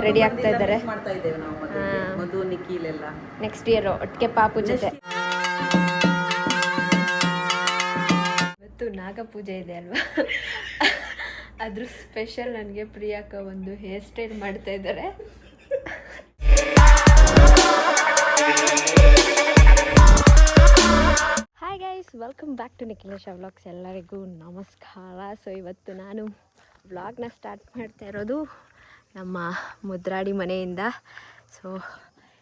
Ready ಆಗ್ತಾ ಇದ್ದಾರೆ. ಮಧು ನಿಖಿಲ್ ಎಲ್ಲ ನೆಕ್ಸ್ಟ್ ಇಯರ್ ಒಟ್ಟಿಗೆ ಪಾಪು ಜೊತೆ. ಇವತ್ತು ನಾಗ ಪೂಜೆ ಇದೆ ಅಲ್ವಾ, ಅದ್ರ ಸ್ಪೆಷಲ್ ನನಗೆ ಪ್ರಿಯಾಕ ಒಂದು ಹೇರ್ ಸ್ಟೈಲ್ ಮಾಡ್ತಾ ಇದ್ದಾರೆ. Hi guys, welcome back to Nikhilesha vlogs. ಎಲ್ಲರಿಗೂ ನಮಸ್ಕಾರ. ಸೊ ಇವತ್ತು ನಾನು ವ್ಲಾಗ್ನ ಸ್ಟಾರ್ಟ್ ಮಾಡ್ತಾ ಇರೋದು ನಮ್ಮ ಮುದ್ರಾಡಿ ಮನೆಯಿಂದ. ಸೊ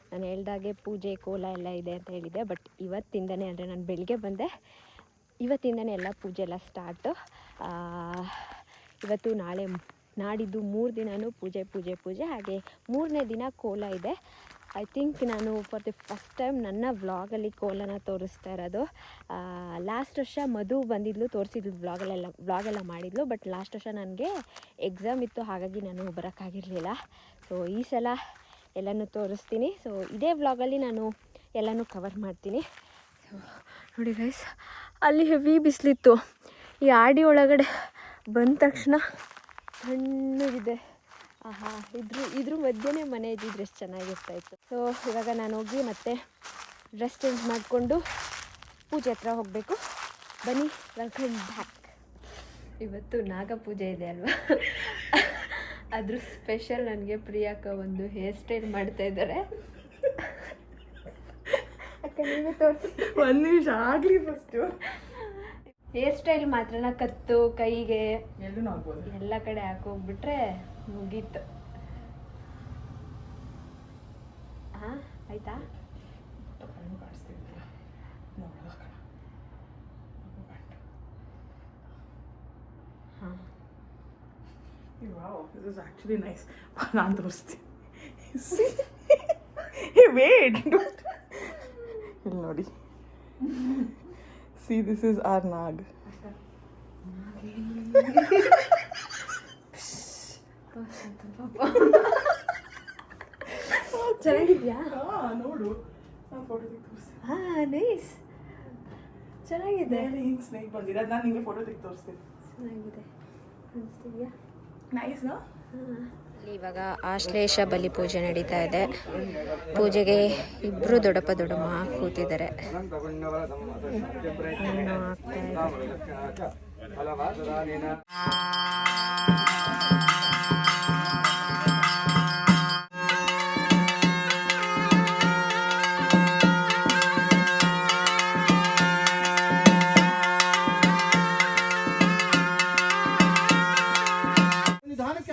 ನಾನು ಹೇಳ್ದಾಗೆ ಪೂಜೆ ಕೋಲ ಎಲ್ಲ ಇದೆ ಅಂತ ಹೇಳಿದ್ದೆ, ಬಟ್ ಇವತ್ತಿಂದನೇ ಅಂದರೆ ನಾನು ಬೆಳಿಗ್ಗೆ ಬಂದೆ, ಇವತ್ತಿಂದನೇ ಎಲ್ಲ ಪೂಜೆ ಎಲ್ಲ ಸ್ಟಾರ್ಟು. ಇವತ್ತು ನಾಳೆ ನಾಡಿದ್ದು 3 ದಿನವೂ ಪೂಜೆ ಪೂಜೆ ಪೂಜೆ. ಹಾಗೆ 3ನೇ ದಿನ ಕೋಲ ಇದೆ. ಐ ಥಿಂಕ್ ನಾನು ಫಾರ್ ದಿ ಫಸ್ಟ್ ಟೈಮ್ ನನ್ನ ವ್ಲಾಗಲ್ಲಿ ಕೋಲನ ತೋರಿಸ್ತಾ ಇರೋದು. ಲಾಸ್ಟ್ ವರ್ಷ ಮಧು ಬಂದಿದ್ಲು, ತೋರಿಸಿದ್ಲು, ವ್ಲಾಗೆಲ್ಲ ಮಾಡಿದ್ಲು. ಬಟ್ ಲಾಸ್ಟ್ ವರ್ಷ ನನಗೆ ಎಕ್ಸಾಮ್ ಇತ್ತು, ಹಾಗಾಗಿ ನಾನು ಬರೋಕ್ಕಾಗಿರಲಿಲ್ಲ. ಸೊ ಈ ಸಲ ಎಲ್ಲನೂ ತೋರಿಸ್ತೀನಿ. ಸೊ ಇದೇ ವ್ಲಾಗಲ್ಲಿ ನಾನು ಎಲ್ಲನೂ ಕವರ್ ಮಾಡ್ತೀನಿ. ಸೊ ನೋಡಿ ಗೈಸ್, ಅಲ್ಲಿ ಹೆವಿ ಬಿಸಿಲಿತ್ತು. ಈ ಆಡಿ ಒಳಗಡೆ ಬಂದ ತಕ್ಷಣ ತಣ್ಣಗಿದೆ. ಆಹಾ, ಇದ್ರ ಮಧ್ಯೆ ಮನೆ ಇದ್ದಿದ್ರೆ ಎಷ್ಟು ಚೆನ್ನಾಗಿರ್ತಾಯಿತ್ತು. ಸೊ ಇವಾಗ ನಾನು ಹೋಗಿ ಮತ್ತೆ ಡ್ರೆಸ್ ಚೇಂಜ್ ಮಾಡಿಕೊಂಡು ಪೂಜೆ ಹತ್ರ ಹೋಗಬೇಕು. ಬನ್ನಿ, ವೆಲ್ಕಮ್ ಬ್ಯಾಕ್. ಇವತ್ತು ನಾಗ ಪೂಜೆ ಇದೆ ಅಲ್ವಾ, ಅದ್ರ ಸ್ಪೆಷಲ್ ನನಗೆ ಪ್ರಿಯಾಕ ಒಂದು ಹೇರ್ ಸ್ಟೈಲ್ ಮಾಡ್ತಾ ಇದ್ದಾರೆ. ಅಕ್ಕ ನೀವೇ ತೋರಿಸಿ. 1 ನಿಮಿಷ ಆಗಲಿ. ಫಸ್ಟು ಹೇರ್ ಸ್ಟೈಲ್ ಮಾತ್ರನ ಕತ್ತು ಕೈಗೆ ಎಲ್ಲೂ ಎಲ್ಲ ಕಡೆ ಹಾಕೋಗ್ಬಿಟ್ರೆ ಮುಗೀತು. ಹಾಂ ಆಯ್ತಾ? ಹಾಂ, this is actually nice. ನಾನು ತೋರಿಸ್ತೀನಿ. ವೇಟ್, ಇಲ್ಲಿ ನೋಡಿ. See, this is our Nag. ಚೆನ್ನಾಗಿದ್ಯಾ? ನೋಡು, ನಾನು ಫೋಟೋ ತೆಗೆದು ತೋರಿಸ್ತೀನಿ. ಹಾಂ, ನೈಸ್, ಚೆನ್ನಾಗಿದೆ. ಹಿಂಗೆ ಸ್ನೇಕ್ ಬಂದಿರ, ನಾನು ನಿಮಗೆ ಫೋಟೋ ತೆಗೆದು ತೋರಿಸ್ತೀನಿ. ಚೆನ್ನಾಗಿದೆ ಅನಿಸ್ತಿದ್ಯಾ? ನೈಸ್ ನಾ? ಇವಾಗ ಆಶ್ಲೇಷ ಬಲಿ ಪೂಜೆ ನಡೀತಾ ಇದೆ. ಪೂಜೆಗೆ ಇಬ್ಬರು ದೊಡ್ಡಪ್ಪ ದೊಡ್ಡಮ್ಮ ಕೂತಿದ್ದಾರೆ.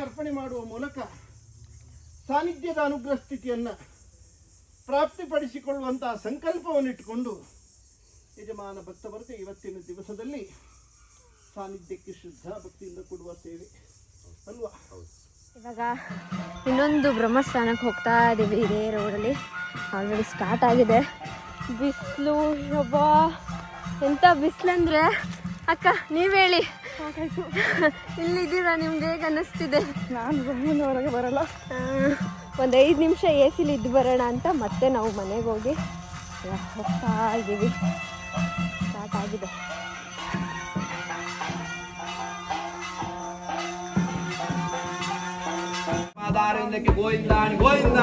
ಅರ್ಪಣೆ ಮಾಡುವ ಮೂಲಕ ಸಾನ್ನಿಧ್ಯದ ಅನುಗ್ರಹ ಸ್ಥಿತಿಯನ್ನು ಪ್ರಾಪ್ತಿಪಡಿಸಿಕೊಳ್ಳುವಂತಹ ಸಂಕಲ್ಪವನ್ನು ಇಟ್ಟುಕೊಂಡು ಯಜಮಾನ ಭಕ್ತವರ್ಗ ಇವತ್ತಿನ ದಿವಸದಲ್ಲಿ ಸಾನ್ನಿಧ್ಯಕ್ಕೆ ಶುದ್ಧ ಭಕ್ತಿಯಿಂದ ಕೊಡುವ ಸೇವೆ ಅಲ್ವಾ. ಇವಾಗ ಇನ್ನೊಂದು ಬ್ರಹ್ಮಸ್ಥಾನಕ್ಕೆ ಹೋಗ್ತಾ ಇದ್ದೀವಿ. ಇದೇ ರೋಡಲ್ಲಿ ಆಲ್ರೆಡಿ ಸ್ಟಾರ್ಟ್ ಆಗಿದೆ. ಬಿಸಿಲು, ಯಬ್ಬಾ ಎಂಥ ಬಿಸಿಲಂದರೆ, ಅಕ್ಕ ನೀವು ಹೇಳಿ, ಇಲ್ಲಿದ್ದೀರಾ, ನಿಮ್ಗೆ ಹೇಗೆ ಅನ್ನಿಸ್ತಿದೆ? ನಾನು ಹೊರಗೆ ಬರಲ್ಲ. ಒಂದು 5 ನಿಮಿಷ ಎ ಸಿಲಿ ಇದ್ದು ಬರೋಣ ಅಂತ ಮತ್ತೆ ನಾವು ಮನೆಗೆ ಹೋಗಿ ಹೋಗ್ತಾ ಇದ್ದೀವಿ. ಸ್ಟಾರ್ಟ್ ಆಗಿದೆ. ಗೋವಿಂದ ಗೋವಿಂದ.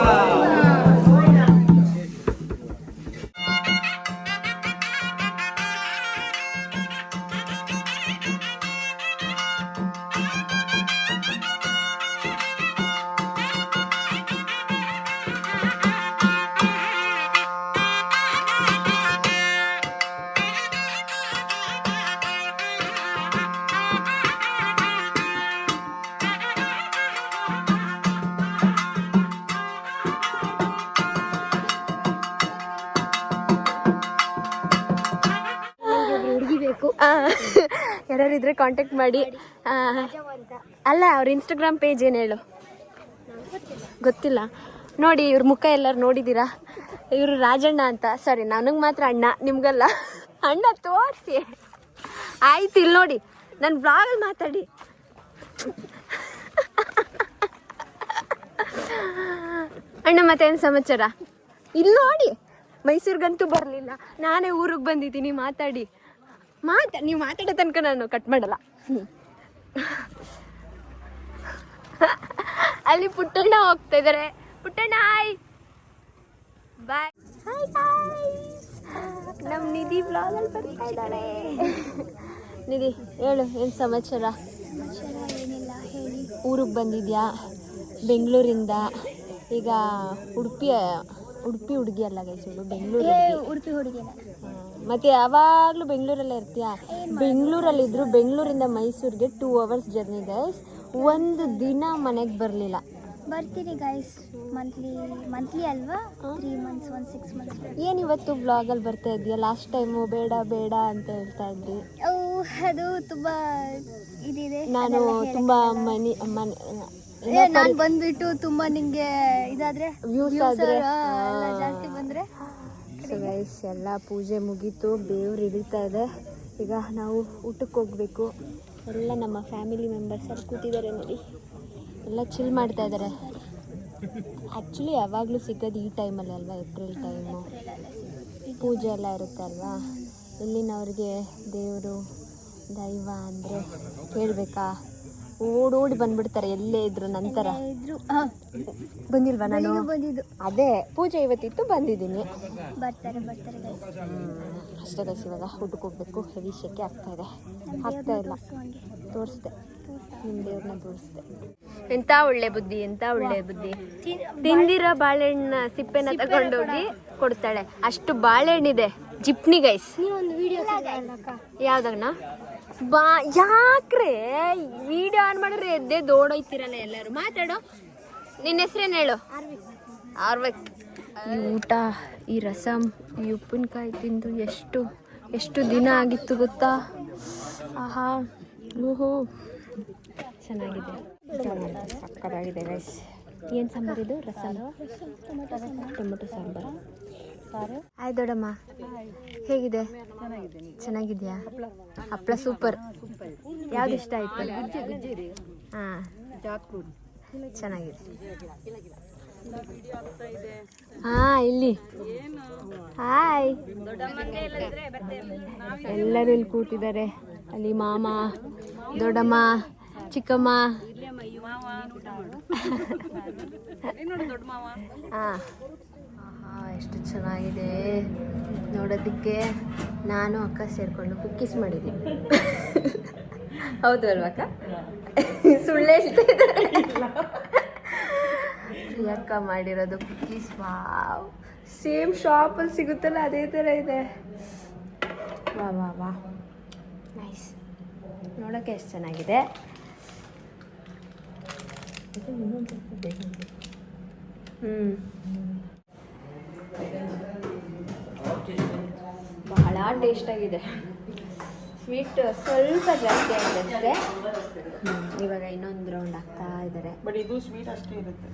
ಯಾರಿದ್ರೆ ಕಾಂಟ್ಯಾಕ್ಟ್ ಮಾಡಿ. ಅಲ್ಲ, ಅವ್ರ ಇನ್ಸ್ಟಾಗ್ರಾಮ್ ಪೇಜ್ ಏನು ಹೇಳು? ಗೊತ್ತಿಲ್ಲ. ನೋಡಿ, ಇವ್ರ ಮುಖ ಎಲ್ಲರೂ ನೋಡಿದ್ದೀರಾ. ಇವರು ರಾಜಣ್ಣ ಅಂತ. ಸಾರಿ, ನನಗೆ ಮಾತ್ರ ಅಣ್ಣ, ನಿಮ್ಗಲ್ಲ. ಅಣ್ಣ ತೋರಿಸಿ ಆಯ್ತು. ಇಲ್ಲಿ ನೋಡಿ, ನನ್ನ ಬ್ಲಾಗಲ್ಲಿ ಮಾತಾಡಿ. ಅಣ್ಣ ಮತ್ತೇನು ಸಮಾಚಾರ? ಇಲ್ಲಿ ನೋಡಿ, ಮೈಸೂರಿಗಂತೂ ಬರಲಿಲ್ಲ, ನಾನೇ ಊರಿಗೆ ಬಂದಿದ್ದೀನಿ. ಮಾತಾಡಿ. ನೀವು ಮಾತಾಡೋ ತನಕ ನಾನು ಕಟ್ ಮಾಡಲ್ಲ. ಅಲ್ಲಿ ಪುಟ್ಟಣ್ಣ ಹೋಗ್ತಾ ಇದಾರೆ. Puttanna hi bye. Hi guys, ನಮ್ಮ ನಿಧಿ ಬ್ಲಾಗಲ್ಲಿ ಬರ್ತಾ ಇದ್ದಾಳೆ. ನಿಧಿ ಹೇಳು, ಏನು ಸಮಾಚಾರ? ಏನಿಲ್ಲ ಹೇಳಿ. ಊರಿಗೆ ಬಂದಿದ್ಯಾ ಬೆಂಗಳೂರಿಂದ? ಈಗ ಉಡುಪಿ ಹುಡುಗಿ ಅಲ್ಲ ಗೈಸು, ಬೆಂಗಳೂರು ಉಡುಪಿ ಹುಡುಗಿನ. ಮತ್ತೆ ಯಾವಾಗಲೂ ಬೆಂಗಳೂರಲ್ಲೇ ಇರ್ತೀಯಾ? ಬೆಂಗಳೂರಲ್ಲಿದ್ದರು ಬೆಂಗಳೂರಿಂದ ಮೈಸೂರಿಗೆ 2 hours ಜರ್ನಿ ಗೈಸ್. ಒಂದು ದಿನ ಮನೆಗೆ ಬರಲಿಲ್ಲ. ಬರ್ತೀನಿ ಗೈಸ್, ಮಂತ್ಲಿ ಅಲ್ವಾ, 3 months 6 months. ಏನಿವತ್ತು ಬ್ಲಾಗಲ್ಲಿ ಬರ್ತಾ ಇದೆಯಾ? ಲಾಸ್ಟ್ ಟೈಮು ಬೇಡ ಬೇಡ ಅಂತ ಹೇಳ್ತಾ ಇದ್ರಿ. ಅದು ತುಂಬ ಇದಿದೆ. ನಾನು ತುಂಬ ನಾನು ಬಂದ್ಬಿಟ್ಟು ತುಂಬ ನಿಂಗೆ ಇದಾದ್ರೆ ವ್ಯೂಸ್ ಆದರೆ ಜಾಸ್ತಿ ಬಂದರೆ. ಸೊ ಗೈಸ್, ಎಲ್ಲ ಪೂಜೆ ಮುಗೀತು, ಬೇವ್ರು ಹಿಡಿತಾ ಇದೆ. ಈಗ ನಾವು ಊಟಕ್ಕೆ ಹೋಗಬೇಕು. ಎಲ್ಲ ನಮ್ಮ ಫ್ಯಾಮಿಲಿ ಮೆಂಬರ್ಸ್ ಅಲ್ಲಿ ಕೂತಿದ್ದಾರೆ ನೋಡಿ, ಎಲ್ಲ ಚಿಲ್ ಮಾಡ್ತಾ ಇದ್ದಾರೆ. ಆ್ಯಕ್ಚುಲಿ ಯಾವಾಗಲೂ ಸಿಗೋದು ಈ ಟೈಮಲ್ಲಿ ಅಲ್ವಾ, ಏಪ್ರಿಲ್ ಟೈಮು, ಪೂಜೆ ಎಲ್ಲ ಇರುತ್ತೆ ಅಲ್ವಾ. ಇಲ್ಲಿನವ್ರಿಗೆ ದೇವರು ದೈವ ಅಂದರೆ ಕೇಳಬೇಕಾ, ಓಡೋಡಿ ಬಂದ್ಬಿಡ್ತಾರೆ ಎಲ್ಲೇ ಇದ್ರು. ನಂತರ ಬಂದಿಲ್ವಾ ನಾನು? ಬಂದಿದ್ದು ಅದೇ ಪೂಜೆ ಇವತ್ತಿತ್ತು, ಬಂದಿದ್ದೀನಿ. ಬರ್ತಾರೆ ಅಷ್ಟೇ ಗೈಸ್. ಇವಾಗ ಊಟಕ್ಕೆ ಹೋಗ್ಬೇಕು. ಹೆವಿ ಶೆಕೆ ಆಗ್ತಾ ಇಲ್ಲ. ತೋರಿಸ್ದೆ, ನಿಮ್ಮ ದೇವ್ರನ್ನ ತೋರಿಸ್ದೆ. ಎಂಥ ಒಳ್ಳೆ ಬುದ್ಧಿ, ಎಂಥ ಒಳ್ಳೆ ಬುದ್ಧಿ. ತಿಂದಿರೋ ಬಾಳೆಹಣ್ಣ ಸಿಪ್ಪೆನ ತಗೊಂಡೋಗಿ ಕೊಡ್ತಾಳೆ. ಅಷ್ಟು ಬಾಳೆಹಣ್ಣಿದೆ ಜಿಪ್ನಿ ಗೈಸ್. ನೀವೊಂದು ವಿಡಿಯೋ ಯಾವ್ದಣ್ಣ? ಯಾಕ್ರೆ ವಿಡಿಯೋ ಆನ್ ಮಾಡಿದ್ರೆ ಎದ್ದೆ ದೋಡೋಯ್ತಿರಲ್ಲ ಎಲ್ಲರೂ. ಮಾತಾಡೋ, ನಿನ್ನ ಹೆಸ್ರೇನು ಹೇಳು? ಆರ್ವಿಕ್. ಈ ಊಟ, ಈ ರಸಮ್, ಈ ಉಪ್ಪಿನಕಾಯಿ ತಿಂದು ಎಷ್ಟು ದಿನ ಆಗಿತ್ತು ಗೊತ್ತಾ? ಆಹಾ, ಓಹೋ, ಚೆನ್ನಾಗಿದೆ, ಸಕ್ಕತ್ತಾಗಿದೆ ಗೈಸ್. ಏನು ಸಾಂಬಾರಿದು? ರಸಮ್, ಟೊಮೊಟೊ ಸಾಂಬಾರು. ಹಾಯ್ ದೊಡ್ಡಮ್ಮ, ಹೇಗಿದೆ? ಚೆನ್ನಾಗಿದೆಯಾ? ಹಪ್ಪಳ ಸೂಪರ್. ಯಾವ್ದು ಇಷ್ಟ ಆಯ್ತು? ಹಾಂ, ಚೆನ್ನಾಗಿದೆ. ಹಾಂ, ಇಲ್ಲಿ ಹಾಯ್. ಎಲ್ಲರೂ ಇಲ್ಲಿ ಕೂತಿದ್ದಾರೆ. ಅಲ್ಲಿ ಮಾಮ, ದೊಡ್ಡಮ್ಮ, ಚಿಕ್ಕಮ್ಮ. ಹಾಂ, ಎಷ್ಟು ಚೆನ್ನಾಗಿದೆ ನೋಡೋದಕ್ಕೆ. ನಾನು ಅಕ್ಕ ಸೇರಿಕೊಂಡು ಕುಕ್ಕೀಸ್ ಮಾಡಿದ್ವಿ. ಹೌದು ಅಲ್ವಾ ಅಕ್ಕ? ಸುಳ್ಳು ಹೇಳ್ತಾ ಇದ್ದಾರೆ. ಪ್ರಿಯಕ್ಕ ಮಾಡಿರೋದು ಕುಕ್ಕೀಸ್. ವಾವ್, ಸೇಮ್ ಶಾಪಲ್ಲಿ ಸಿಗುತ್ತಲ್ಲ ಅದೇ ಥರ ಇದೆ. ವಾ ವಾ ವಾ, ನೈಸ್. ನೋಡೋಕ್ಕೆ ಎಷ್ಟು ಚೆನ್ನಾಗಿದೆ. ಬಹಳ ಟೇಸ್ಟಾಗಿದೆ. ಸ್ವೀಟ್ ಸ್ವಲ್ಪ ಜಾಸ್ತಿ ಆಗಿದೆ. ಇವಾಗ ಇನ್ನೊಂದು ರೌಂಡ್ ಆಗ್ತಾ ಇದ್ದಾರೆ. ಬಟ್ ಇದು ಸ್ವೀಟ್ ಅಷ್ಟೇ ಇರುತ್ತೆ.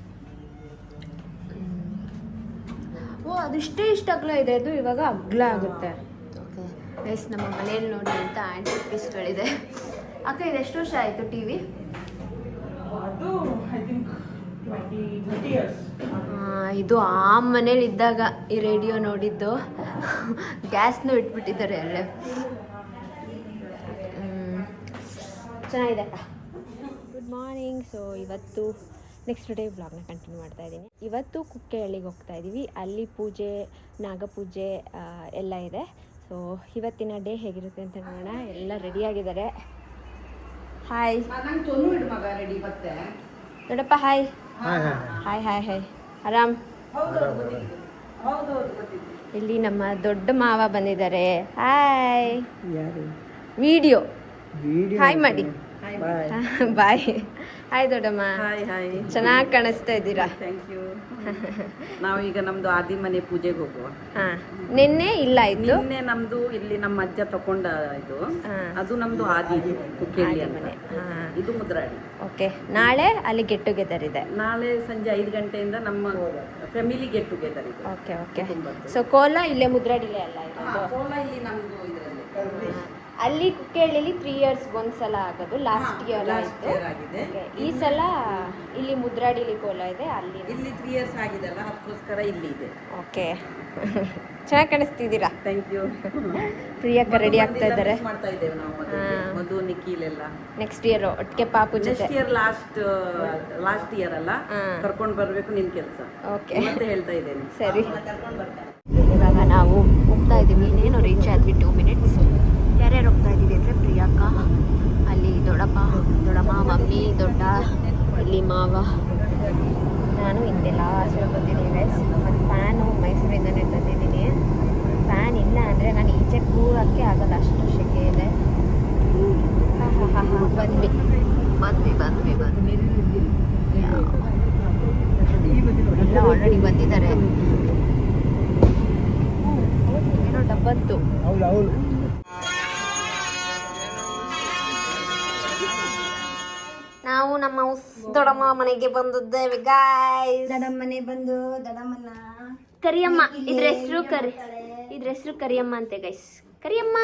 ಓ, ಅದಿಷ್ಟೇ ಇಷ್ಟ ಅಗಲ ಇದೆ, ಅದು ಇವಾಗ ಅಗ್ಲ ಆಗುತ್ತೆ. ಓಕೆ ಗೈಸ್, ನಮ್ಮ ಮನೆಯಲ್ಲಿ ನೋಡಿ ಅಂತ ಆ್ಯಂಟಿ ಪೀಸ್ಗಳಿದೆ. ಅಕ್ಕ, ಇದು ಎಷ್ಟು ವರ್ಷ ಆಯಿತು ಟಿ ವಿ? ಅದು ಐ ಥಿಂಕ್ 20 years. ಇದು ಆ ಮನೇಲಿ ಇದ್ದಾಗ ಈ ರೇಡಿಯೋ ನೋಡಿದ್ದು. ಗ್ಯಾಸ್ನೂ ಇಟ್ಬಿಟ್ಟಿದ್ದಾರೆ ಅಲ್ಲೇ. ಚೆನ್ನಾಗಿದೆ ಅಕ್ಕ. Good morning. ಸೊ ಇವತ್ತು ನೆಕ್ಸ್ಟ್ ಡೇ ವ್ಲಾಗ್ನ ಕಂಟಿನ್ಯೂ ಮಾಡ್ತಾ ಇದ್ದೀನಿ. ಇವತ್ತು ಕುಕ್ಕೆಹಳ್ಳಿಗೆ ಹೋಗ್ತಾ ಇದ್ದೀವಿ. ಅಲ್ಲಿ ಪೂಜೆ, ನಾಗಪೂಜೆ ಎಲ್ಲ ಇದೆ. ಸೊ ಇವತ್ತಿನ ಡೇ ಹೇಗಿರುತ್ತೆ ಅಂತ ನೋಡೋಣ. ಎಲ್ಲ ರೆಡಿಯಾಗಿದ್ದಾರೆ. ಹಾಯ್ ದೊಡ್ಡಪ್ಪ. Hi hi hi hi. ಆರಾಮ್? ಇಲ್ಲಿ ನಮ್ಮ ದೊಡ್ಡ ಮಾವ ಬಂದಿದ್ದಾರೆ. ಹಾಯ್. ವಿಡಿಯೋ ಹಾಯ್ ಮಾಡಿ. ಬಾಯ್. ಹಾಯ್ ದೊಡ್ಡಮ್ಮ. ಹಾಯ್. ಚೆನ್ನಾಗಿ ಕಾಣಿಸ್ತಾ ಇದ್ದೀರಾ. Thank you. ನಾವು ಈಗ ನಮ್ದು ಆದಿ ಮನೆ ಪೂಜೆಗೆ ಹೋಗುವ. ನಿನ್ನೆ ಇಲ್ಲ ಇತ್ತು. ನಿನ್ನೆ ನಮ್ದು ಇಲ್ಲಿ ನಮ್ಮ ಅಜ್ಜ ತಕೊಂಡ ಇದು, ಅದು ನಮ್ದು ಆದಿ ಕುಕ್ಕೆಹಳ್ಳಿ ಮನೆ. ಇದು ಮುದ್ರಾಡಿ. ಓಕೆ, ನಾಳೆ ಅಲ್ಲಿ ಗೆಟ್ ಟುಗೆದರ್ ಇದೆ. ನಾಳೆ ಸಂಜೆ 5 ಗಂಟೆಯಿಂದ ನಮ್ಮ ಫ್ಯಾಮಿಲಿ ಗೆಟ್ ಟುಗೆದರ್ ಇದೆ. ಓಕೆ. ಸೊ ಕೋಲ ಇಲ್ಲೇ ಮುದ್ರಾಡಿಲೇ ಅಲ್ಲ? ಕೋಲ ಇಲ್ಲಿ ನಮ್ದು ಇದರಲ್ಲಿ ಅಲ್ಲಿ ಕುಕ್ಕೇಳಿಲಿ 3 ಇಯರ್ಸ್ಗೆ ಒಂದ್ಸಲ ಆಗೋದು, ಲಾಸ್ಟ್ ಇಯರ್ ಲಾಸ್ಟ್ ಆಯಿತು. ಇಯರ್ ಆಗಿದೆ. ಈ ಸಲ ಇಲ್ಲಿ ಮುದ್ರಾಡಿಲಿ ಕೋಲ ಇದೆ, ಅಲ್ಲಿ. ಇಲ್ಲಿ 3 ಇಯರ್ಸ್ ಆಗಿದೆಲ್ಲ, ಅದಕ್ಕೋಸ್ಕರ ಇಲ್ಲಿ ಇದೆ. ಓಕೆ. ಚೆನ್ನಾಗಿ ಕಾಣಿಸ್ತಿದ್ದೀರಾ. Thank you. ಪ್ರಿಯಕ್ಕ ರೆಡಿ ಆಗ್ತಾ ಇದ್ದಾರೆ. ಮಾಡ್ತಾ ಇದ್ದೇವೆ ನಾವು ಮಧು ನಿಖಿಲ್ ಎಲ್ಲ. ನೆಕ್ಸ್ಟ್ ಇಯರ್ ಒಟ್ಟಿಗೆ ಪಾಪು ಜೊತೆ. ನೆಕ್ಸ್ಟ್ ಇಯರ್ ಲಾಸ್ಟ್ ಇಯರ್ ಅಲ್ಲ, ಕರ್ಕೊಂಡು ಬರ್ಬೇಕು ನಿನ್ ಕೆಲಸ. ಓಕೆ, ಮತ್ತೆ ಹೇಳ್ತಾ ಇದ್ದೇನೆ. ಸರಿ. ಇವಾಗ ನಾವು ಹೋಗ್ತಾ ಇದ್ದೀವಿ, ಇನ್ನೇನು ರೀಚ್ ಆದ್ವಿ 2 ಮಿನಿಟ್ಸ್. ಯಾರ್ಯಾರು ಹೋಗ್ತಾ ಇದ್ದೀವಿ ಅಂದರೆ ಪ್ರಿಯಕ್ಕ, ಅಲ್ಲಿ ದೊಡ್ಡಮ್ಮ, ಮಮ್ಮಿ, ದೊಡ್ಡ, ಇಲ್ಲಿ ಮಾವ, ನಾನು ಹಿಂದೆ ಲಾಸ್ಟ್ ಕೂತಿದ್ದೀನಿ ಗೈಸ್. ಒಂದು ಫ್ಯಾನು ಮೈಸೂರಿಂದನೇ ತಂದಿದ್ದೀನಿ. ಫ್ಯಾನ್ ಇಲ್ಲ ಅಂದರೆ ನಾನು ಈಚೆ ಕೂರಕ್ಕೆ ಆಗಲ್ಲ, ಅಷ್ಟು ಸೆಕೆ ಇದೆ. ಬಂದ್ವಿ ಎಲ್ಲ ಆಲ್ರೆಡಿ ಬಂದಿದ್ದಾರೆ. ಏನೋ ಡಬ್ಬಂತು. ನಾವು ನಮ್ಮ ದೊಡ್ಡಮ್ಮ ಮನೆಗೆ ಬಂದಿದ್ದೇವೆ ಗಾಯ್ಸ್. ಮನೆ ಬಂದು ದೊಡ್ಡಮ್ಮನ ಕರಿಯಮ್ಮ, ಇದ್ರ ಹೆಸರು ಕರಿಯಮ್ಮ ಅಂತೆ ಗೈಸ್. ಕರಿಯಮ್ಮ,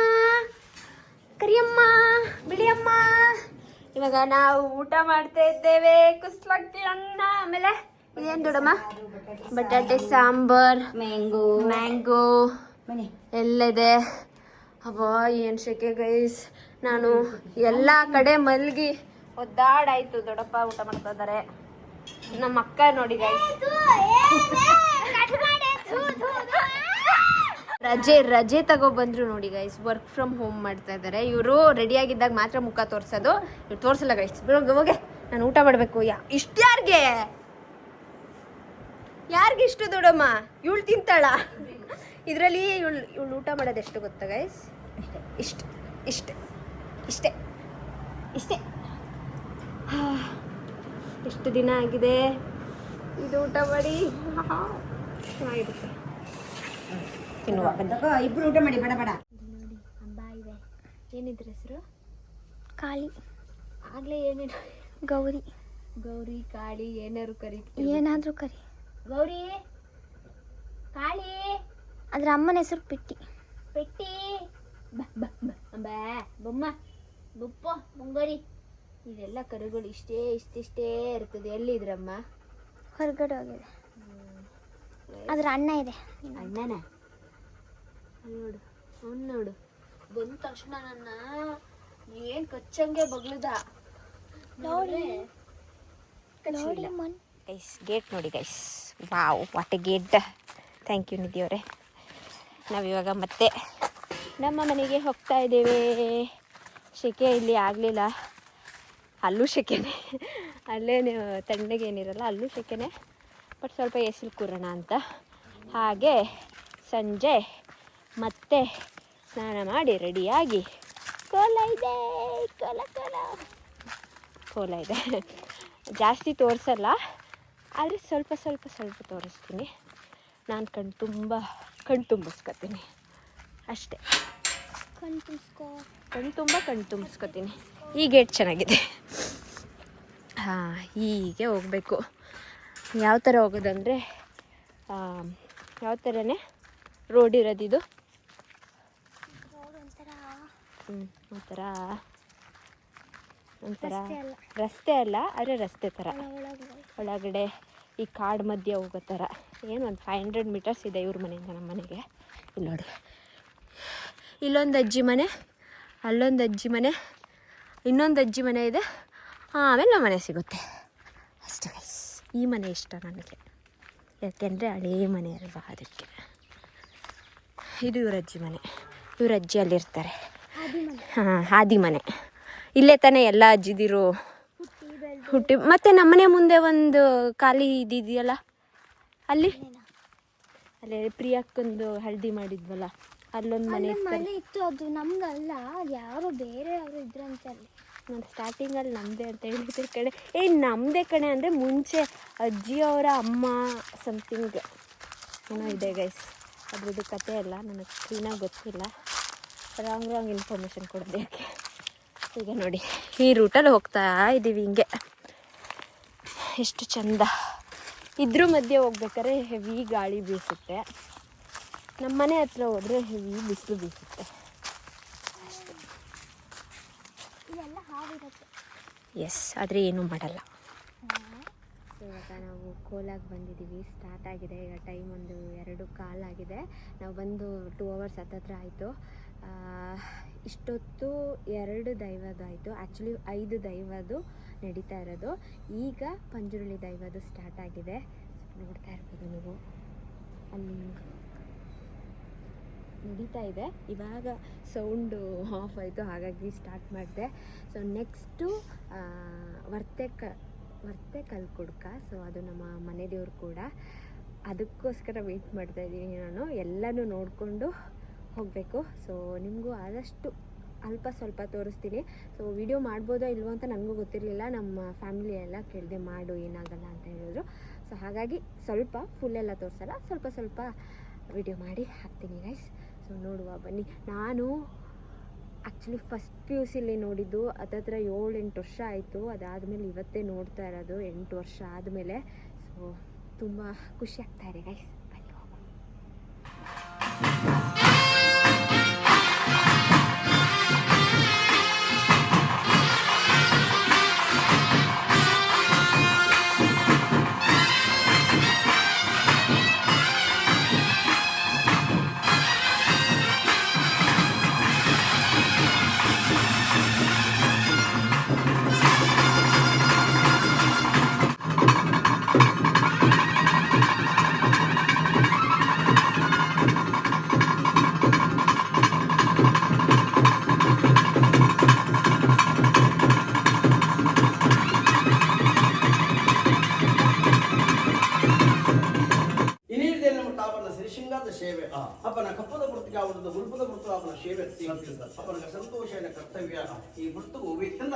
ಬಿಳಿಯಮ್ಮ. ಇವಾಗ ನಾವು ಊಟ ಮಾಡ್ತಾ ಇದ್ದೇವೆ. ಕುಸ್ಲಕ್ಕಿ ಅನ್ನ, ಆಮೇಲೆ ಇದೇನು ದೊಡ್ಡಮ್ಮ? ಬಟಾಟೆ ಸಾಂಬಾರ್, ಮ್ಯಾಂಗೋ ಎಲ್ಲ ಇದೆ. ಅಬ್ಬಾ ಏನು ಸೆಕೆ ಗೈಸ್. ನಾನು ಎಲ್ಲ ಕಡೆ ಮಲ್ಗಿ ಒದ್ದಾಡಾಯ್ತು. ದೊಡ್ಡಪ್ಪ ಊಟ ಮಾಡ್ತಾ ಇದ್ದಾರೆ. ನಮ್ಮ ಅಕ್ಕ ನೋಡಿ ಗೈಸ್, ರಜೆ ತಗೊಬಂದ್ರು ನೋಡಿ ಗೈಸ್. ವರ್ಕ್ ಫ್ರಮ್ ಹೋಮ್ ಮಾಡ್ತಾ ಇದ್ದಾರೆ ಇವರು. ರೆಡಿಯಾಗಿದ್ದಾಗ ಮಾತ್ರ ಮುಖ ತೋರಿಸೋದು, ಇವ್ರು ತೋರಿಸಲ್ಲ ಗೈಸ್. ಹೋಗೆ, ನಾನು ಊಟ ಮಾಡಬೇಕು. ಇಷ್ಟು ಯಾರಿಗೆ ಇಷ್ಟು ದೊಡ್ಡಮ್ಮ? ಇವಳು ತಿಂತಾಳ. ಇದರಲ್ಲಿ ಇವಳು ಊಟ ಮಾಡೋದು ಎಷ್ಟು ಗೊತ್ತಾ ಗೈಸ್? ಇಷ್ಟೇ. ಎಷ್ಟು ದಿನ ಆಗಿದೆ ಇದು ಊಟ ಮಾಡಿ. ಚೆನ್ನಾಗಿರುತ್ತೆ. ಇಬ್ರು ಊಟ ಮಾಡಿ, ಬೇಡ ನೋಡಿ ಹಬ್ಬ ಇದೆ. ಏನಿದ್ರ ಹೆಸರು? ಕಾಳಿ, ಆಗ್ಲೇ ಏನೇನು ಗೌರಿ ಕಾಳಿ ಏನಾದ್ರು ಕರಿ. ಏನಾದ್ರೂ ಕರಿ. ಗೌರಿ, ಕಾಳಿ, ಅದ್ರ ಅಮ್ಮನ ಹೆಸರು ಪೆಟ್ಟಿ. ಬೊಮ್ಮ, ಬುಪ್ಪ, ಮುಂಗರಿ, ಇದೆಲ್ಲ ಕರುಗಳು ಇಷ್ಟೇ ಇರ್ತದೆ. ಎಲ್ಲಿದ್ರಮ್ಮ? ಹೊರಗಡೆ ಹೋಗಿದೆ. ಅದ್ರ ಅಣ್ಣ ಇದೆ. ಅಣ್ಣನ ನೋಡು, ನೋಡು. ಬಂದ ತಕ್ಷಣ ನನ್ನ ಏನ್ ಕಚ್ಚಂಗೆ ಬಗ್ಲದ ನೋಡಿ ಗೈಸ್. ಗೇಟ್ ನೋಡಿ guys. Wow, what a gate. Thank you Nidhi ಅವರೇ. ನಾವಿವಾಗ ಮತ್ತೆ ನಮ್ಮ ಮನೆಗೆ ಹೋಗ್ತಾ ಇದ್ದೇವೆ. ಸೆಕೆ ಇಲ್ಲಿ ಆಗಲಿಲ್ಲ, ಅಲ್ಲೂ ಸೆಕೆನೆ. ಅಲ್ಲೇನು ತಣ್ಣಗೆ ಏನಿರಲ್ಲ, ಅಲ್ಲೂ ಸೆಕೆನೆ. ಬಟ್ ಸ್ವಲ್ಪ ಎಸಿಲ್ ಕೂರೋಣ ಅಂತ. ಹಾಗೆ ಸಂಜೆ ಮತ್ತೆ ಸ್ನಾನ ಮಾಡಿ ರೆಡಿಯಾಗಿ ಕೋಲ ಇದೆ. ಜಾಸ್ತಿ ತೋರಿಸಲ್ಲ, ಆದರೆ ಸ್ವಲ್ಪ ತೋರಿಸ್ತೀನಿ. ನಾನು ಕಣ್ ತುಂಬಿಸ್ಕೊತೀನಿ ಅಷ್ಟೇ. ಕಣ್ ತುಂಬಿಸ್ಕೊತೀನಿ. ಈ ಗೇಟ್ ಚೆನ್ನಾಗಿದೆ. ಹೀಗೆ ಹೋಗಬೇಕು. ಯಾವ ಥರ ಹೋಗೋದಂದರೆ, ಯಾವ ಥರನೇ ರೋಡ್ ಇರೋದಿದು. ಒಂಥರ ರಸ್ತೆ ಅಲ್ಲ, ಆದರೆ ರಸ್ತೆ ಥರ ಒಳಗಡೆ ಈ ಕಾಡು ಮಧ್ಯೆ ಹೋಗೋ ಥರ. ಏನು ಒಂದು 500 ಮೀಟರ್ಸ್ ಇದೆ ಇವ್ರ ಮನೆಯಿಂದ ನಮ್ಮ ಮನೆಗೆ. ಇಲ್ಲಿ ನೋಡಿ, ಇಲ್ಲೊಂದು ಅಜ್ಜಿ ಮನೆ, ಅಲ್ಲೊಂದು ಅಜ್ಜಿ ಮನೆ, ಇನ್ನೊಂದು ಅಜ್ಜಿ ಮನೆ ಇದೆ. ಆಮೇಲೆ ನಮ್ಮ ಮನೆ ಸಿಗುತ್ತೆ ಅಷ್ಟೇ ಗೈಸ್. ಈ ಮನೆ ಇಷ್ಟ ನನಗೆ, ಯಾಕೆಂದರೆ ಹಳೇ ಮನೆ ಅಲ್ವಾ, ಅದಕ್ಕೆ. ಇದು ಇವ್ರ ಅಜ್ಜಿ ಮನೆ. ಇವ್ರ ಅಜ್ಜಿ ಅಲ್ಲಿರ್ತಾರೆ. ಆದಿ ಮನೆ. ಇಲ್ಲೇ ತಾನೇ ಎಲ್ಲ ಅಜ್ಜಿದಿರು ಹುಟ್ಟಿ. ಮತ್ತು ನಮ್ಮನೆ ಮುಂದೆ ಒಂದು ಖಾಲಿ ಇದೆಯಲ್ಲ, ಅಲ್ಲಿ ಪ್ರಿಯಕ್ಕಂದು ಹಳದಿ ಮಾಡಿದ್ವಲ್ಲ, ಅಲ್ಲೊಂದು ಮನೆ ಇತ್ತು. ಅದು ನಮ್ಗಲ್ಲ, ಅದು ಯಾರೋ ಬೇರೆ ಅವರು ಇದ್ರಂತೆ ಅಲ್ಲಿ. ನಾನು ಸ್ಟಾರ್ಟಿಂಗಲ್ಲಿ ನಮ್ಮದೇ ಅಂತ ಹೇಳಿದ್ದೆ ಕಡೆ. ನಮ್ಮದೇ ಕಣೆ ಅಂದರೆ ಮುಂಚೆ ಅಜ್ಜಿಯವರ ಅಮ್ಮ ಸಮಥಿಂಗ್ ಏನೋ ಇದೆ ಗೈಸ್. ಅದ್ರದ್ದು ಕತೆ ಎಲ್ಲ ನನಗೆ ಕ್ಲೀನಾಗಿ ಗೊತ್ತಿಲ್ಲ. ರಾಂಗ್ ಇನ್ಫಾರ್ಮೇಷನ್ ಕೊಡೋದು ಯಾಕೆ. ಈಗ ನೋಡಿ, ಈ ರೂಟಲ್ಲಿ ಹೋಗ್ತಾ ಇದ್ದೀವಿ. ಹಿಂಗೆ ಎಷ್ಟು ಚಂದ. ಇದ್ರ ಮಧ್ಯೆ ಹೋಗ್ಬೇಕಾದ್ರೆ ಹೆವಿ ಗಾಳಿ ಬೀಸುತ್ತೆ. ನಮ್ಮ ಮನೆ ಹತ್ರ ಹೋದರೆ ಹೆವಿ ಬಿಸಿಲು ಬೀಸುತ್ತೆ ಅಷ್ಟೇ. ಇರುತ್ತೆ. ಎಸ್, ಆದರೆ ಏನೂ ಮಾಡಲ್ಲ. ಸೊ ಇವಾಗ ನಾವು ಕೋಲಾಗೆ ಬಂದಿದ್ದೀವಿ. ಸ್ಟಾರ್ಟ್ ಆಗಿದೆ ಈಗ. ಟೈಮ್ ಒಂದು 2:15 ಆಗಿದೆ. ನಾವು ಬಂದು 2 hours ಹತ್ತತ್ರ ಆಯಿತು. ಇಷ್ಟೊತ್ತು 2 ದೈವದಾಯಿತು. ಆ್ಯಕ್ಚುಲಿ 5 ದೈವದು ನಡೀತಾ ಇರೋದು. ಈಗ ಪಂಜುರುಳಿ ದೈವದು ಸ್ಟಾರ್ಟ್ ಆಗಿದೆ. ನೋಡ್ತಾ ಇರ್ಬೋದು ನೀವು, ಅಲ್ಲಿ ನಡೀತಾ ಇದೆ. ಇವಾಗ ಸೌಂಡು ಆಫ್ ಆಯಿತು, ಹಾಗಾಗಿ ಸ್ಟಾರ್ಟ್ ಮಾಡಿದೆ. ಸೊ ನೆಕ್ಸ್ಟು ವರ್ತೆ ಕಲ್ಕುಡ್ಕ. ಸೊ ಅದು ನಮ್ಮ ಮನೆ ದೇವ್ರು ಕೂಡ. ಅದಕ್ಕೋಸ್ಕರ ವೆಯ್ಟ್ ಮಾಡ್ತಾಯಿದ್ದೀನಿ ನಾನು. ಎಲ್ಲನೂ ನೋಡಿಕೊಂಡು ಹೋಗಬೇಕು. ಸೊ ನಿಮಗೂ ಆದಷ್ಟು ಅಲ್ಪ ಸ್ವಲ್ಪ ತೋರಿಸ್ತೀನಿ. ಸೊ ವಿಡಿಯೋ ಮಾಡ್ಬೋದೋ ಇಲ್ವೋ ಅಂತ ನನಗೂ ಗೊತ್ತಿರಲಿಲ್ಲ. ನಮ್ಮ ಫ್ಯಾಮಿಲಿ ಎಲ್ಲ ಕೇಳಿದೆ, ಮಾಡು ಏನಾಗಲ್ಲ ಅಂತ ಹೇಳಿದ್ರು. ಸೊ ಹಾಗಾಗಿ ಸ್ವಲ್ಪ ಫುಲ್ಲೆಲ್ಲ ತೋರಿಸಲ್ಲ, ಸ್ವಲ್ಪ ಸ್ವಲ್ಪ ವಿಡಿಯೋ ಮಾಡಿ ಹಾಕ್ತೀನಿ ಗೈಸ್. ಸೊ ನೋಡುವ ಬನ್ನಿ. ನಾನು ಆ್ಯಕ್ಚುಲಿ ಫಸ್ಟ್ PUC ನೋಡಿದ್ದು ಹತ್ತತ್ರ 7-8 ವರ್ಷ ಆಯಿತು. ಅದಾದಮೇಲೆ ಇವತ್ತೇ ನೋಡ್ತಾ ಇರೋದು 8 ವರ್ಷ ಆದಮೇಲೆ. ಸೊ ತುಂಬ ಖುಷಿ ಆಗ್ತಾ ಇದೆ ಗೈಸ್. ಬನ್ನಿ ಹೋಗೋಣ. ಸೇವೆ ಅಪ್ಪನ ಕಪ್ಪದ ವೃತ್ತಿಗೆ ಅವನದು ಗುರುಪದ ವೃತ್ತು ಅವನ ಸೇವೆ ಅಪ್ಪನ ಸಂತೋಷನ ಕರ್ತವ್ಯ ಈ ವೃತ್ತಿಗೂ ವ್ಯಕ್ತಿಯಿಂದ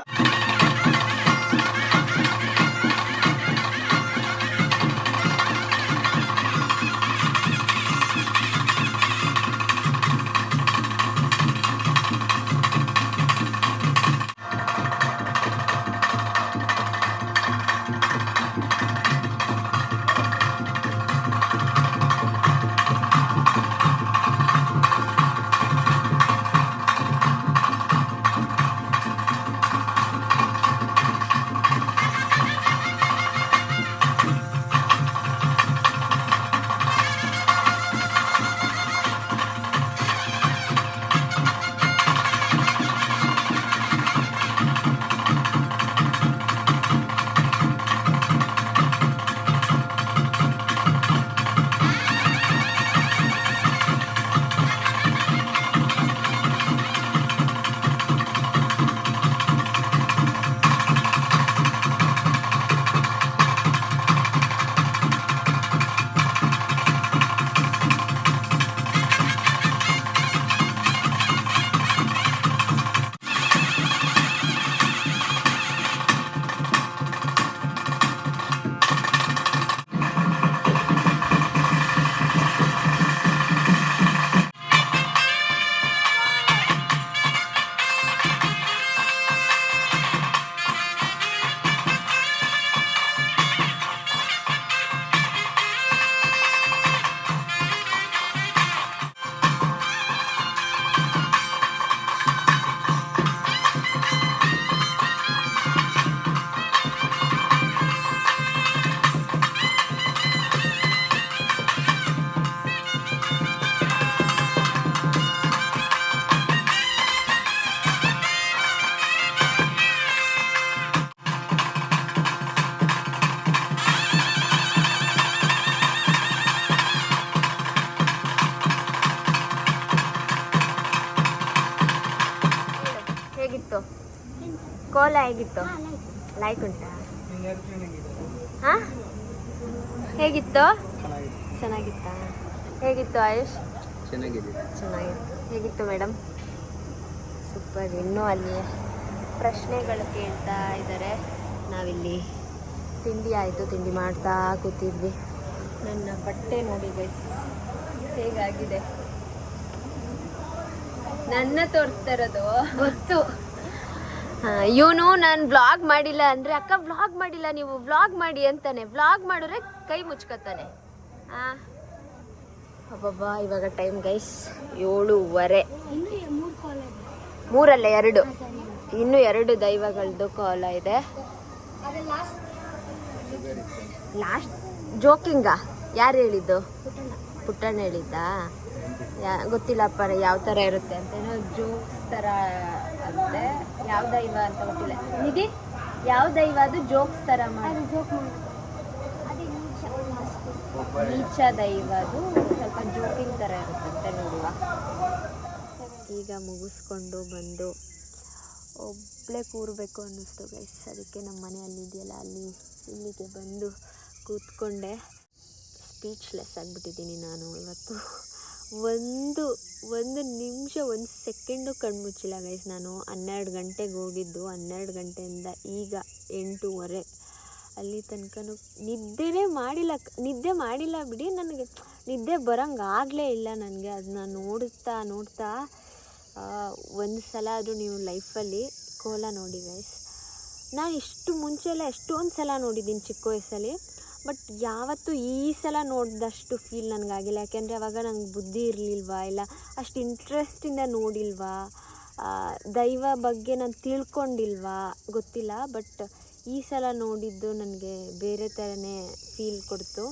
ಹೇಗಿತ್ತು ಕೋಲ? ಹೇಗಿತ್ತು? ಲೈಕ್ ಉಂಟಾ? ಹಾಂ, ಹೇಗಿತ್ತು? ಚೆನ್ನಾಗಿತ್ತಾ? ಹೇಗಿತ್ತು ಆಯುಷ್? ಚೆನ್ನಾಗಿತ್ತು. ಹೇಗಿತ್ತು ಮೇಡಮ್? ಸೂಪರ್. ಇನ್ನೂ ಅಲ್ಲಿ ಪ್ರಶ್ನೆಗಳು ಕೇಳ್ತಾ ಇದ್ದಾರೆ. ನಾವಿಲ್ಲಿ ತಿಂಡಿ ಆಯಿತು, ತಿಂಡಿ ಮಾಡ್ತಾ ಕೂತಿದ್ವಿ. ನನ್ನ ಬಟ್ಟೆ ನೋಡಿ ಗೈಸ್ ಹೇಗಾಗಿದೆ. ನನ್ನ ತೋರಿಸ್ತಾ ಇರೋದು ಗೊತ್ತು. ಇವನು ನಾನು ವ್ಲಾಗ್ ಮಾಡಿಲ್ಲ ಅಂದರೆ, ಅಕ್ಕ ವ್ಲಾಗ್ ಮಾಡಿಲ್ಲ ನೀವು ವ್ಲಾಗ್ ಮಾಡಿ ಅಂತಾನೆ. ವ್ಲಾಗ್ ಮಾಡಿದ್ರೆ ಕೈ ಮುಚ್ಕೊತಾನೆ. ಅಬ್ಬಬ್ಬಾ, ಇವಾಗ ಟೈಮ್ ಗೈಸ್ 7:30. 3 ಅಲ್ಲ 2. ಇನ್ನು 2 ದೈವಗಳದ್ದು ಕೋಲ ಇದೆ. ಲಾಸ್ಟ್ ಜೋಕಿಂಗ ಯಾರು ಹೇಳಿದ್ದು? ಪುಟ್ಟಣ್ಣ ಹೇಳಿದ್ದ. ಗೊತ್ತಿಲ್ಲಪ್ಪ ಯಾವ ಥರ ಇರುತ್ತೆ ಅಂತ, ಏನೋ ಜೋಕ್ಸ್ ಥರ ಅಂತೆ. ಯಾವ ದೈವ ಅಂತ ಗೊತ್ತಿಲ್ಲ. ನಿಧಿ ಯಾವ ದೈವ ಅದು ಜೋಕ್ಸ್ ಥರ ಮಾಡಿ? ನೀಚ ದೈವ ಅದು, ಸ್ವಲ್ಪ ಜೋಕಿಂಗ್ ಥರ ಇರುತ್ತಂತೆ ನೋಡುವ. ಈಗ ಮುಗಿಸ್ಕೊಂಡು ಬಂದು ಒಬ್ಬಳೇ ಕೂರಬೇಕು ಅನ್ನಿಸ್ತು ಗೈಸ್. ಅದಕ್ಕೆ ನಮ್ಮ ಮನೆ ಅಲ್ಲಿದೆಯಲ್ಲ ಇಲ್ಲಿಗೆ ಬಂದು ಕೂತ್ಕೊಂಡೆ. ಸ್ಪೀಚ್ಲೆಸ್ ಆಗಿಬಿಟ್ಟಿದ್ದೀನಿ ನಾನು ಇವತ್ತು. ಒಂದು ನಿಮಿಷ 1 ಸೆಕೆಂಡು ಕಣ್ಮುಚ್ಚಿಲ್ಲ ಗೈಸ್. ನಾನು 12 ಗಂಟೆಗೆ ಹೋಗಿದ್ದು, 12 ಗಂಟೆಯಿಂದ ಈಗ 8:30 ಅಲ್ಲಿ ತನಕನೂ ನಿದ್ದೆ ಮಾಡಿಲ್ಲ ಬಿಡಿ. ನನಗೆ ನಿದ್ದೆ ಬರೋಂಗಾಗಲೇ ಇಲ್ಲ ನನಗೆ. ಅದನ್ನ ನೋಡ್ತಾ ಒಂದು ಸಲ ಆದರೂ ನೀವು ಲೈಫಲ್ಲಿ ಕೋಲ ನೋಡಿ ಗೈಸ್. ನಾನು ಇಷ್ಟು ಮುಂಚೆ ಎಲ್ಲ ಎಷ್ಟೊಂದು ಸಲ ನೋಡಿದ್ದೀನಿ ಚಿಕ್ಕ ವಯಸ್ಸಲ್ಲಿ, ಬಟ್ ಯಾವತ್ತೂ ಈ ಸಲ ನೋಡಿದಷ್ಟು ಫೀಲ್ ನನಗಾಗಿಲ್ಲ. ಯಾಕೆಂದರೆ ಅವಾಗ ನಂಗೆ ಬುದ್ಧಿ ಇರಲಿಲ್ವಾ, ಇಲ್ಲ ಅಷ್ಟು ಇಂಟ್ರೆಸ್ಟಿಂದ ನೋಡಿಲ್ವಾ, ದೈವ ಬಗ್ಗೆ ನಾನು ತಿಳ್ಕೊಂಡಿಲ್ವಾ ಗೊತ್ತಿಲ್ಲ. ಬಟ್ ಈ ಸಲ ನೋಡಿದ್ದು ನನಗೆ ಬೇರೆ ಥರನೇ ಫೀಲ್ ಕೊಡ್ತು.